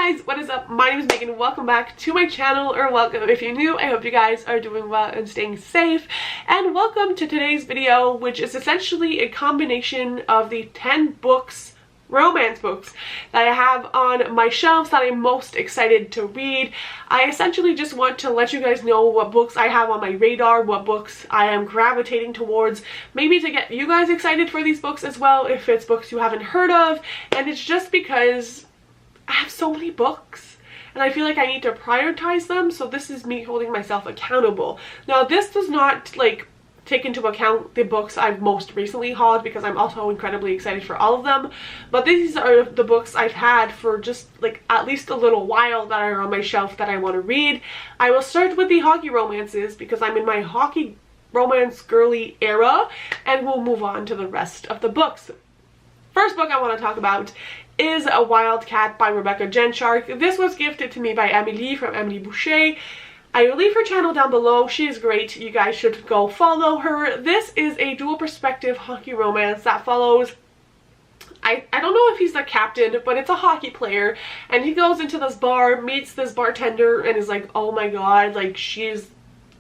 guys, what is up? My name is Megan. Welcome back to my channel, or welcome if you're new. I hope you guys are doing well and staying safe. And welcome to today's video, which is essentially a combination of the 10 books, romance books, that I have on my shelves that I'm most excited to read. I essentially just want to let you guys know what books I have on my radar, what books I am gravitating towards, maybe to get you guys excited for these books as well if it's books you haven't heard of. And it's just because I have so many books and I feel like I need to prioritize them, so this is me holding myself accountable. Now this does not take into account the books I've most recently hauled, because I'm also incredibly excited for all of them, but these are the books I've had for just at least a little while that are on my shelf that I want to read. I will start with the hockey romances because I'm in my hockey romance girly era, and we'll move on to the rest of the books. First book I want to talk about is A Wildcat by Rebecca Genshark. This was gifted to me by Emily from Emily Boucher. I will leave her channel down below. She is great. You guys should go follow her. This is a dual perspective hockey romance that follows, I don't know if he's the captain, but it's a hockey player, and he goes into this bar, meets this bartender, and is like, oh my god, she's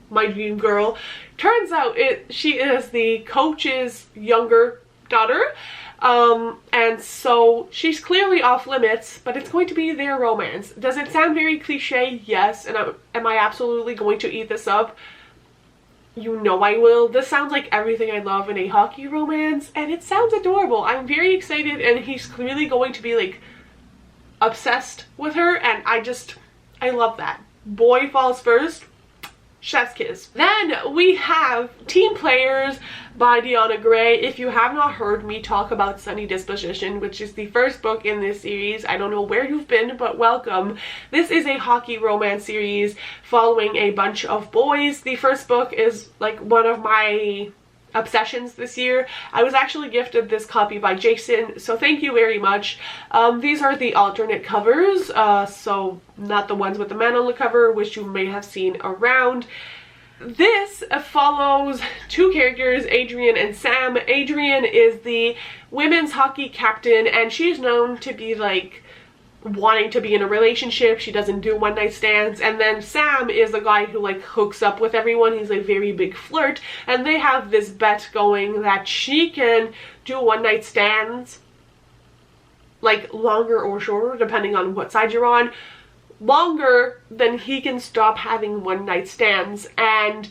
my dream girl. Turns out she is the coach's younger daughter. And so she's clearly off limits, but it's going to be their romance. Does it sound very cliche? Yes. And am I absolutely going to eat this up? You know I will. This sounds like everything I love in a hockey romance, and it sounds adorable. I'm very excited, and he's clearly going to be obsessed with her, and I love that. Boy falls first. Chef's kiss. Then we have Team Players by Deanna Gray. If you have not heard me talk about Sunny Disposition, which is the first book in this series, I don't know where you've been, but welcome. This is a hockey romance series following a bunch of boys. The first book is one of my obsessions this year. I was actually gifted this copy by Jason, so thank you very much. These are the alternate covers, so not the ones with the man on the cover, which you may have seen around. This follows two characters, Adrian and Sam. Adrian is the women's hockey captain, and she's known to be wanting to be in a relationship. She doesn't do one night stands. And then Sam is the guy who hooks up with everyone. He's a very big flirt, and they have this bet going that she can do one night stands, longer or shorter depending on what side you're on, longer than he can stop having one night stands. And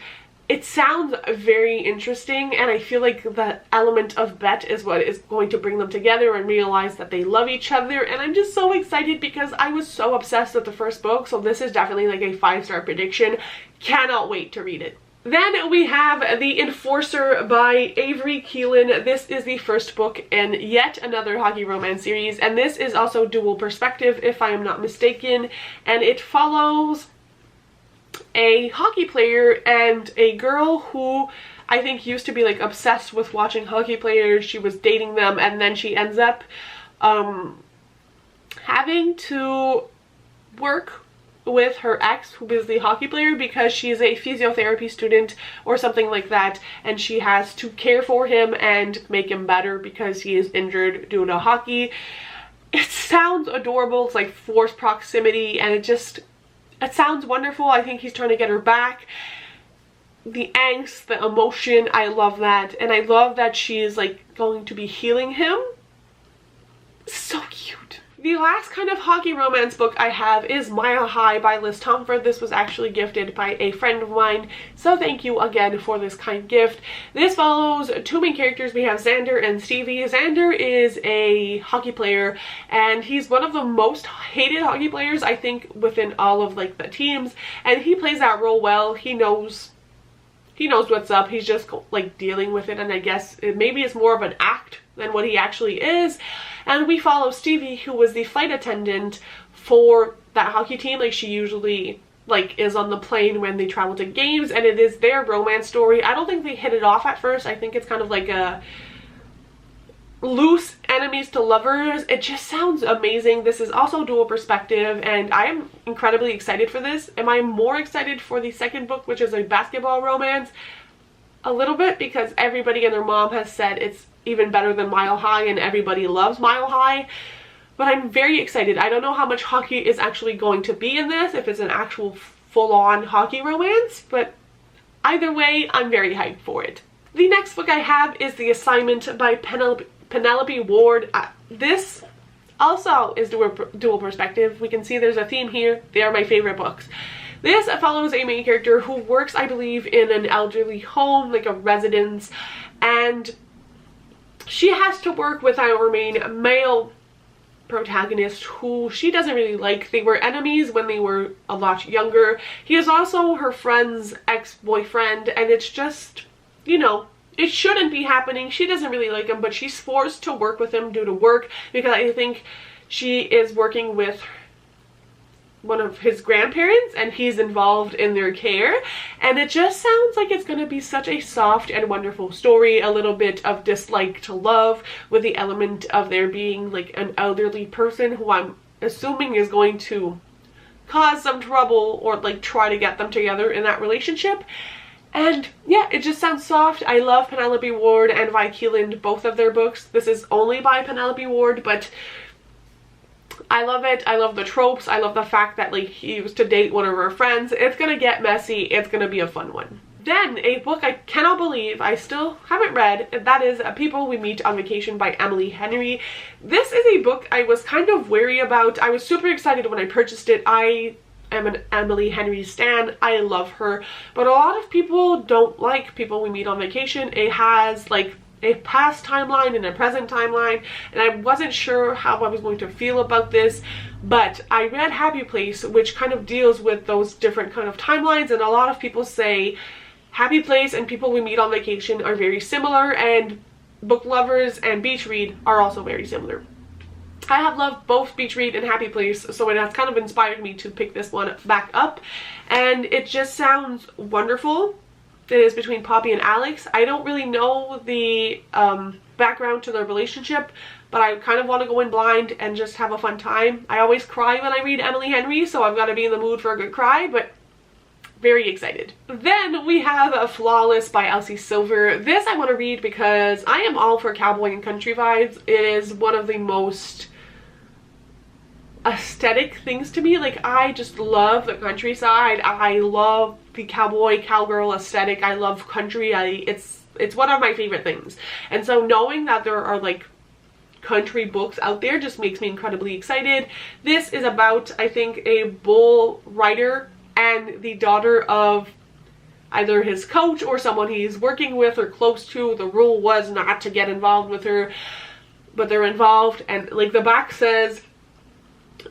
it sounds very interesting, and I feel like the element of bet is what is going to bring them together and realize that they love each other. And I'm just so excited because I was so obsessed with the first book, so this is definitely a 5-star prediction. Cannot wait to read it. Then we have The Enforcer by Avery Keelan. This is the first book in yet another hockey romance series, and this is also dual perspective if I am not mistaken, and it follows a hockey player and a girl who I think used to be obsessed with watching hockey players. She was dating them, and then she ends up having to work with her ex, who is the hockey player, because she's a physiotherapy student or something like that, and she has to care for him and make him better because he is injured due to hockey. It sounds adorable. It's like forced proximity, and it sounds wonderful. I think he's trying to get her back. The angst, the emotion, I love that. And I love that she is going to be healing him. So cute. The last kind of hockey romance book I have is Mile High by Liz Tomford. This was actually gifted by a friend of mine, so thank you again for this kind gift. This follows two main characters. We have Xander and Stevie. Xander is a hockey player, and he's one of the most hated hockey players, I think, within all of the teams, and he plays that role well. He knows what's up. He's just dealing with it, and I guess maybe it's more of an act than what he actually is. And we follow Stevie, who was the flight attendant for that hockey team. She usually is on the plane when they travel to games, and it is their romance story. I don't think they hit it off at first. I think it's kind of a loose enemies to lovers. It just sounds amazing. This is also dual perspective, and I am incredibly excited for this. Am I more excited for the second book, which is a basketball romance? A little bit, because everybody and their mom has said it's even better than Mile High, and everybody loves Mile High. but I'm very excited. I don't know how much hockey is actually going to be in this, if it's an actual full-on hockey romance, but either way, I'm very hyped for it. The next book I have is The Assignment by Penelope Ward. This also is dual perspective. We can see there's a theme here. They are my favorite books. This follows a main character who works, I believe, in an elderly home, like a residence, and she has to work with our main male protagonist who she doesn't really like. They were enemies when they were a lot younger. He is also her friend's ex-boyfriend, and it's just, you know, it shouldn't be happening. She doesn't really like him, but she's forced to work with him due to work, because I think she is working with one of his grandparents and he's involved in their care, and it just sounds like it's going to be such a soft and wonderful story, a little bit of dislike to love, with the element of there being like an elderly person who I'm assuming is going to cause some trouble or like try to get them together in that relationship. And yeah, it just sounds soft. I love Penelope Ward and Vi Keeland, both of their books. This is only by Penelope Ward, but I love it. I love the tropes. I love the fact that like he used to date one of her friends. It's gonna get messy. It's gonna be a fun one. Then a book I cannot believe I still haven't read, and that is People We Meet on Vacation by Emily Henry. This is a book I was kind of wary about. I was super excited when I purchased it. I am an Emily Henry stan. I love her, but a lot of people don't like People We Meet on Vacation. It has like a past timeline and a present timeline, and I wasn't sure how I was going to feel about this, but I read Happy Place, which kind of deals with those different kind of timelines, and a lot of people say Happy Place and People We Meet on Vacation are very similar, and book lovers and beach read are also very similar. I have loved both Beach Read and Happy Place, so it has kind of inspired me to pick this one back up, and it just sounds wonderful. It is between Poppy and Alex. I don't really know the background to their relationship, but I kind of want to go in blind and just have a fun time. I always cry when I read Emily Henry, so I've got to be in the mood for a good cry, but very excited. Then we have Flawless by Elsie Silver. This I want to read because I am all for cowboy and country vibes. It is one of the most aesthetic things to me. Like, I just love the countryside. I love the cowboy cowgirl aesthetic. I love country. It's one of my favorite things, and so knowing that there are like country books out there just makes me incredibly excited. This is about, I think, a bull rider and the daughter of either his coach or someone he's working with or close to. The rule was not to get involved with her, but they're involved, and like the back says,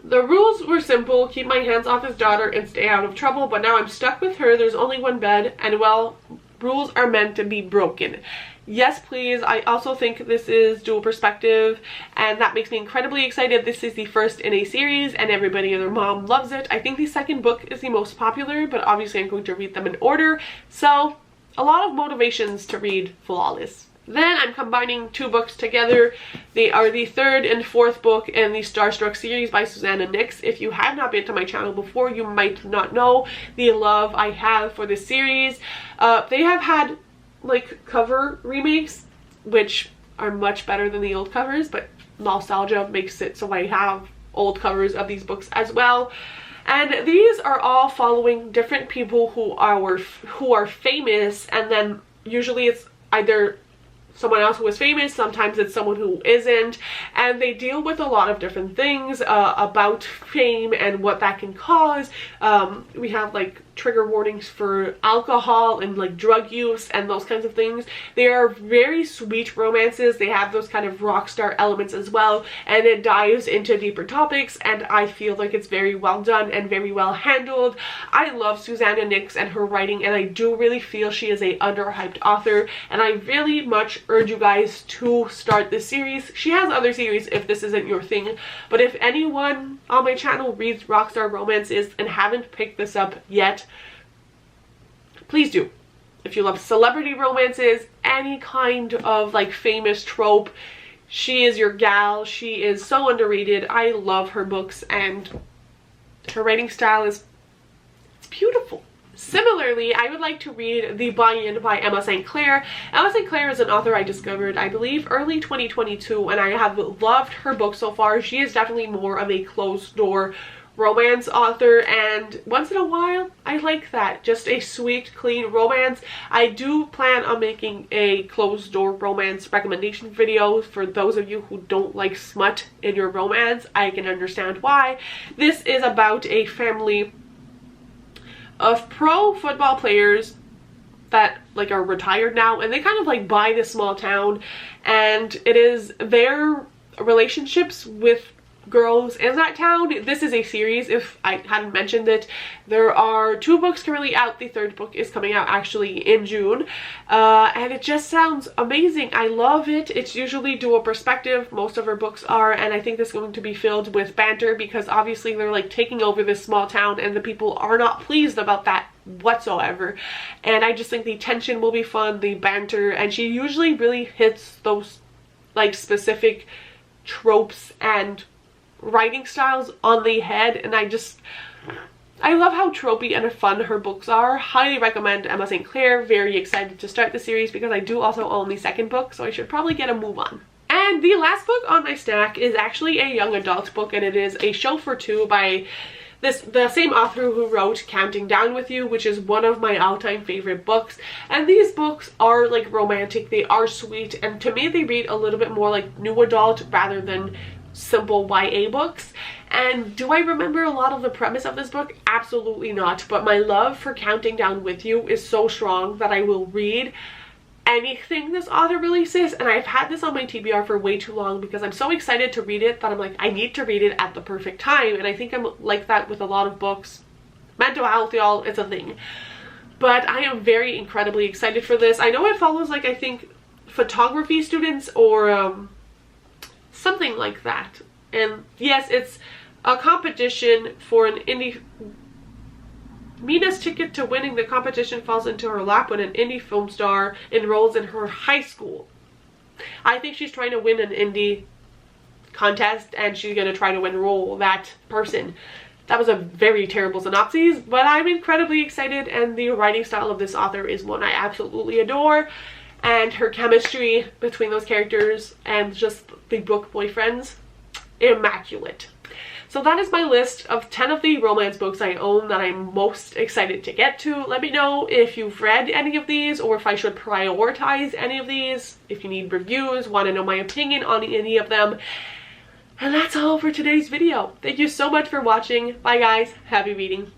the rules were simple: keep my hands off his daughter and stay out of trouble, but now I'm stuck with her. There's only one bed, and well, rules are meant to be broken. Yes, please. I also think this is dual perspective, and that makes me incredibly excited. This is the first in a series, and everybody and their mom loves it. I think the second book is the most popular, but obviously I'm going to read them in order, so a lot of motivations to read Flawless. Then I'm combining two books together. They are the third and fourth book in the Starstruck series by Susanna Nix. If you have not been to my channel before, you might not know the love I have for this series. They have had like cover remakes, which are much better than the old covers, but nostalgia makes it so I have old covers of these books as well. And these are all following different people who are famous, and then usually it's either someone else who is famous, sometimes it's someone who isn't, and they deal with a lot of different things about fame and what that can cause. We have like trigger warnings for alcohol and like drug use and those kinds of things. They are very sweet romances. They have those kind of rock star elements as well, and it dives into deeper topics, and I feel like it's very well done and very well handled. I love Susanna Nix and her writing, and I do really feel she is a underhyped author, and I really much urge you guys to start this series. She has other series if this isn't your thing, but if anyone on my channel reads rockstar romances and haven't picked this up yet, please do. If you love celebrity romances, any kind of like famous trope, she is your gal. She is so underrated. I love her books, and her writing style is, it's beautiful. Similarly, I would like to read The Buy-In by Emma St. Clair. Emma St. Clair is an author I discovered, I believe, early 2022, and I have loved her book so far. She is definitely more of a closed-door romance author, and once in a while, I like that. Just a sweet, clean romance. I do plan on making a closed-door romance recommendation video for those of you who don't like smut in your romance. I can understand why. This is about a family of pro football players that like are retired now, and they kind of like buy this small town, and it is their relationships with girls in that town. This is a series, if I hadn't mentioned it. There are 2 books currently out. The 3rd book is coming out actually in June, and it just sounds amazing. I love it. It's usually dual perspective, most of her books are, and I think this is going to be filled with banter because obviously they're like taking over this small town and the people are not pleased about that whatsoever, and I just think the tension will be fun, the banter, and she usually really hits those like specific tropes and writing styles on the head, and I love how tropey and fun her books are. Highly recommend Emma St. Clair. Very excited to start the series because I do also own the 2nd book, so I should probably get a move on. And the last book on my stack is actually a young adult book, and it is A Show for Two by the same author who wrote Counting Down with You, which is one of my all-time favorite books. And these books are like romantic, they are sweet, and to me they read a little bit more like new adult rather than simple YA books. And do I remember a lot of the premise of this book? Absolutely not, but my love for Counting Down with You is so strong that I will read anything this author releases, and I've had this on my TBR for way too long because I'm so excited to read it that I'm like, I need to read it at the perfect time, and I think I'm like that with a lot of books. Mental health, y'all, it's a thing. But I am very incredibly excited for this. I know it follows like, I think, photography students or something like that. And yes, it's a competition for an indie. Mina's ticket to winning the competition falls into her lap when an indie film star enrolls in her high school. I think she's trying to win an indie contest and she's going to try to enroll that person. That was a very terrible synopsis, but I'm incredibly excited, and the writing style of this author is one I absolutely adore, and her chemistry between those characters and just the book boyfriends, immaculate. So that is my list of 10 of the romance books I own that I'm most excited to get to. Let me know if you've read any of these or if I should prioritize any of these. If you need reviews, want to know my opinion on any of them. And that's all for today's video. Thank you so much for watching. Bye guys. Happy reading.